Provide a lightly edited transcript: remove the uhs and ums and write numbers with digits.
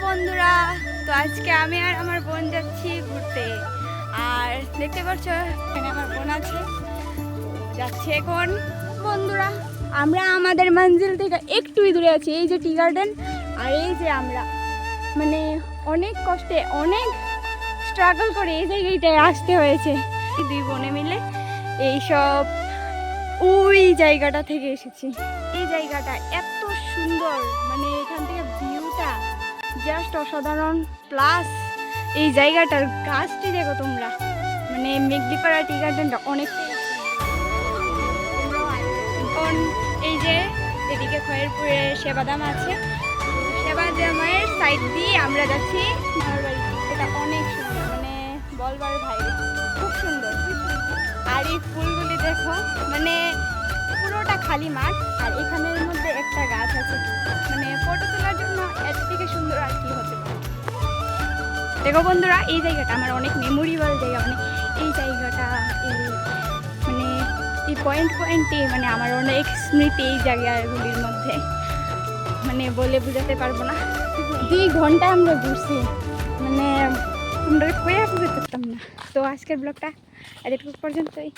বন্ধুরা, তো আজকে আমি আর আমার বোন যাচ্ছি ঘুরতে। আর দেখতে পাচ্ছ এখানে আমার বোন আছে, যাচ্ছে এখন। বন্ধুরা, আমরা আমাদের মঞ্জিল থেকে একটুই দূরে আছি। এই যে টি গার্ডেন, আর এই যে আমরা মানে অনেক কষ্টে অনেক স্ট্রাগল করে এই জায়গাটায় আসতে হয়েছে। দুই বোনে মিলে এইসব ওই জায়গাটা থেকে এসেছি। এই জায়গাটা এত সুন্দর, মানে এখান থেকে ভিউটা জাস্ট অসাধারণ। প্লাস এই জায়গাটার গাছটি দেখো তোমরা, মানে মেঘলিপাড়া টি গার্ডেনটা অনেকটাই। এখন এই যে এদিকে খয়েরপুরে সেবাদাম আছে, সেবাদামের সাইড দিয়ে আমরা যাচ্ছি মামার বাড়ি। এটা অনেক সুন্দর, মানে বলবার ভাই, খুব সুন্দর। আর এই ফুলগুলি দেখো, মানে পুরোটা খালি মাঠ, আর এখানের মধ্যে একটা গাছ আছে। মানে ফটো তোলার জন্য এর থেকে সুন্দর আর কি হতে পারে। দেখো বন্ধুরা, এই জায়গাটা আমার অনেক মেমোরেবল জায়গা। মানে এই জায়গাটা মানে এই পয়েন্টে মানে আমার অনেক স্মৃতি এই জায়গাগুলির মধ্যে, মানে বলে বোঝাতে পারবো না। 2 ঘন্টা আমরা ঘুরছি, মানে আমরা কয়ে বুঝতে পারতাম না। তো আজকের ব্লগটা এতটুকু পর্যন্তই।